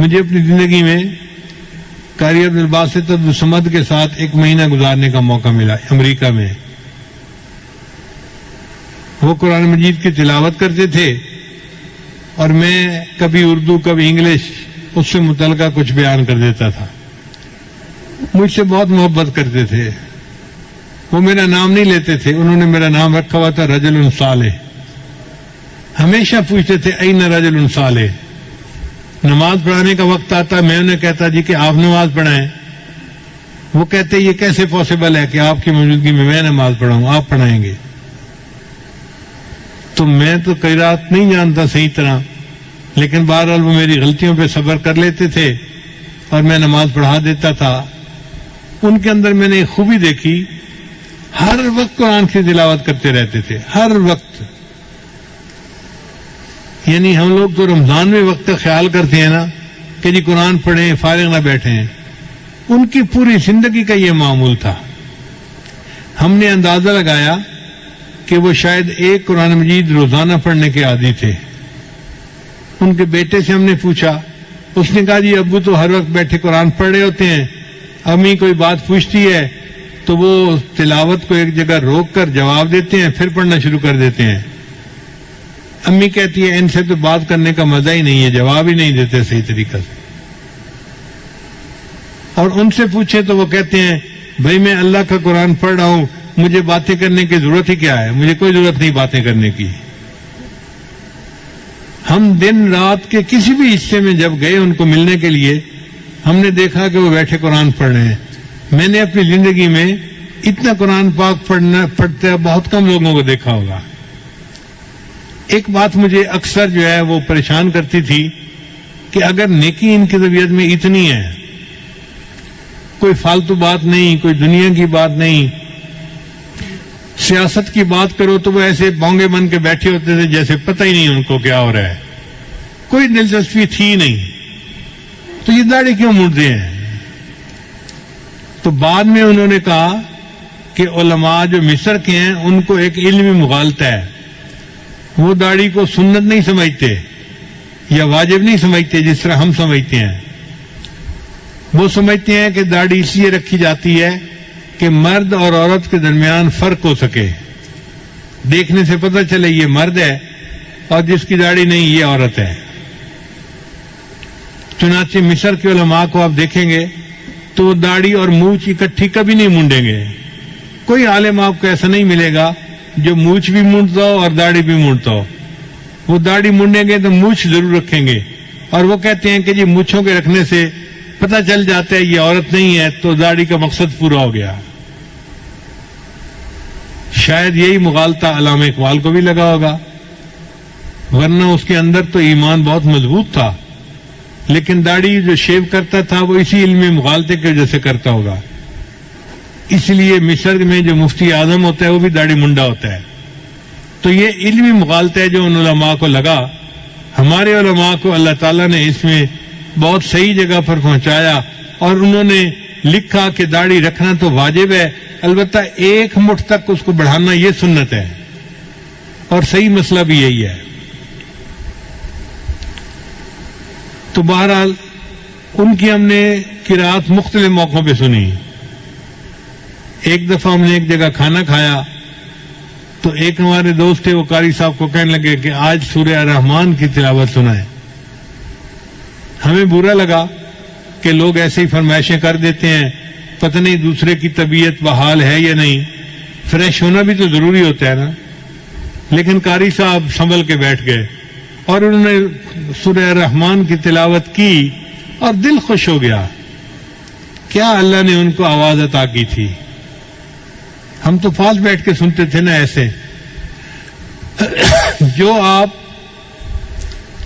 مجھے اپنی زندگی میں قاری عبدالباسط عبدالصمد کے ساتھ 1 مہینہ گزارنے کا موقع ملا امریکہ میں. وہ قرآن مجید کی تلاوت کرتے تھے اور میں کبھی اردو کبھی انگلش اس سے متعلقہ کچھ بیان کر دیتا تھا. مجھ سے بہت محبت کرتے تھے. وہ میرا نام نہیں لیتے تھے، انہوں نے میرا نام رکھا ہوا تھا رجل صالح. ہمیشہ پوچھتے تھے این رجل صالح. نماز پڑھانے کا وقت آتا میں انہیں کہتا جی کہ آپ نماز پڑھائیں. وہ کہتے یہ کیسے پاسبل ہے کہ آپ کی موجودگی میں نماز پڑھاؤں، آپ پڑھائیں گے. تو میں تو قرات نہیں جانتا صحیح طرح، لیکن بہرحال وہ میری غلطیوں پہ صبر کر لیتے تھے اور میں نماز پڑھا دیتا تھا. ان کے اندر میں نے ایک خوبی دیکھی، ہر وقت قرآن کی تلاوت کرتے رہتے تھے، ہر وقت. یعنی ہم لوگ تو رمضان میں وقت کا خیال کرتے ہیں نا کہ جی قرآن پڑھیں فارغ نہ بیٹھیں. ان کی پوری زندگی کا یہ معمول تھا. ہم نے اندازہ لگایا کہ وہ شاید 1 قرآن مجید روزانہ پڑھنے کے عادی تھے. ان کے بیٹے سے ہم نے پوچھا، اس نے کہا جی ابو تو ہر وقت بیٹھے قرآن پڑھ رہے ہوتے ہیں، امی کوئی بات پوچھتی ہے تو وہ تلاوت کو ایک جگہ روک کر جواب دیتے ہیں، پھر پڑھنا شروع کر دیتے ہیں. امی کہتی ہے ان سے تو بات کرنے کا مزہ ہی نہیں ہے، جواب ہی نہیں دیتے صحیح طریقہ سے. اور ان سے پوچھے تو وہ کہتے ہیں بھائی میں اللہ کا قرآن پڑھ رہا ہوں، مجھے باتیں کرنے کی ضرورت ہی کیا ہے، مجھے کوئی ضرورت نہیں باتیں کرنے کی. ہم دن رات کے کسی بھی حصے میں جب گئے ان کو ملنے کے لیے، ہم نے دیکھا کہ وہ بیٹھے قرآن پڑھ رہے ہیں. میں نے اپنی زندگی میں اتنا قرآن پاک پڑھتے بہت کم لوگوں کو دیکھا ہوگا. ایک بات مجھے اکثر جو ہے وہ پریشان کرتی تھی کہ اگر نیکی ان کی طبیعت میں اتنی ہے، کوئی فالتو بات نہیں، کوئی دنیا کی بات نہیں، سیاست کی بات کرو تو وہ ایسے بونگے بن کے بیٹھے ہوتے تھے جیسے پتہ ہی نہیں ان کو کیا ہو رہا ہے، کوئی دلچسپی تھی نہیں. تو یہ داڑھی کیوں مڑتے ہیں؟ تو بعد میں انہوں نے کہا کہ علماء جو مصر کے ہیں ان کو ایک علمی مغالطہ ہے. وہ داڑھی کو سنت نہیں سمجھتے یا واجب نہیں سمجھتے جس طرح ہم سمجھتے ہیں. وہ سمجھتے ہیں کہ داڑھی اس لیے رکھی جاتی ہے کہ مرد اور عورت کے درمیان فرق ہو سکے، دیکھنے سے پتہ چلے یہ مرد ہے اور جس کی داڑھی نہیں یہ عورت ہے. چنانچہ مصر کے علماء کو آپ دیکھیں گے تو وہ داڑھی اور مونچھ اکٹھی کبھی نہیں مونڈیں گے. کوئی عالم آپ کو ایسا نہیں ملے گا جو مونچھ بھی مونڈتا ہو اور داڑھی بھی مونڈتا ہو. وہ داڑھی مونڈیں گے تو مونچھ ضرور رکھیں گے، اور وہ کہتے ہیں کہ جی مونچھوں کے رکھنے سے پتہ چل جاتا ہے یہ عورت نہیں ہے تو داڑھی کا مقصد پورا ہو گیا. شاید یہی مغالطہ علامہ اقبال کو بھی لگا ہوگا، ورنہ اس کے اندر تو ایمان بہت مضبوط تھا، لیکن داڑھی جو شیو کرتا تھا وہ اسی علمی مغالطے کی وجہ سے کرتا ہوگا. اس لیے مصر میں جو مفتی اعظم ہوتا ہے وہ بھی داڑھی منڈا ہوتا ہے. تو یہ علمی مغالطہ ہے جو ان علماء کو لگا. ہمارے علماء کو اللہ تعالیٰ نے اس میں بہت صحیح جگہ پر پہنچایا، اور انہوں نے لکھا کہ داڑھی رکھنا تو واجب ہے، البتہ 1 مٹھ تک اس کو بڑھانا یہ سنت ہے، اور صحیح مسئلہ بھی یہی ہے. تو بہرحال ان کی ہم نے قرات مختلف موقعوں پہ سنی. ایک دفعہ ہم نے ایک جگہ کھانا کھایا تو ایک ہمارے دوست تھے، وہ قاری صاحب کو کہنے لگے کہ آج سورہ الرحمن کی تلاوت سنائیں. ہمیں برا لگا کہ لوگ ایسے ہی فرمائشیں کر دیتے ہیں، پتہ نہیں دوسرے کی طبیعت بحال ہے یا نہیں، فریش ہونا بھی تو ضروری ہوتا ہے نا. لیکن قاری صاحب سنبھل کے بیٹھ گئے اور انہوں نے سورہ الرحمن کی تلاوت کی اور دل خوش ہو گیا. کیا اللہ نے ان کو آواز عطا کی تھی. ہم تو پاس بیٹھ کے سنتے تھے نا ایسے. جو آپ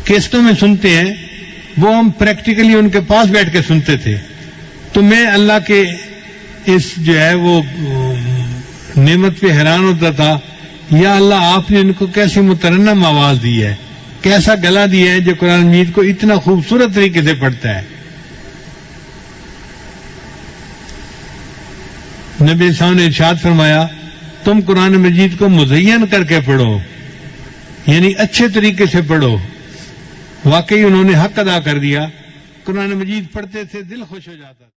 کیسٹوں میں سنتے ہیں وہ ہم پریکٹیکلی ان کے پاس بیٹھ کے سنتے تھے. تو میں اللہ کے اس جو ہے وہ نعمت پہ حیران ہوتا تھا، یا اللہ آپ نے ان کو کیسی مترنم آواز دی ہے، کیسا گلا دیا ہے جو قرآن مجید کو اتنا خوبصورت طریقے سے پڑھتا ہے. نبی صاحب نے ارشاد فرمایا تم قرآن مجید کو مزین کر کے پڑھو، یعنی اچھے طریقے سے پڑھو. واقعی انہوں نے حق ادا کر دیا. قرآن مجید پڑھتے تھے دل خوش ہو جاتا تھا.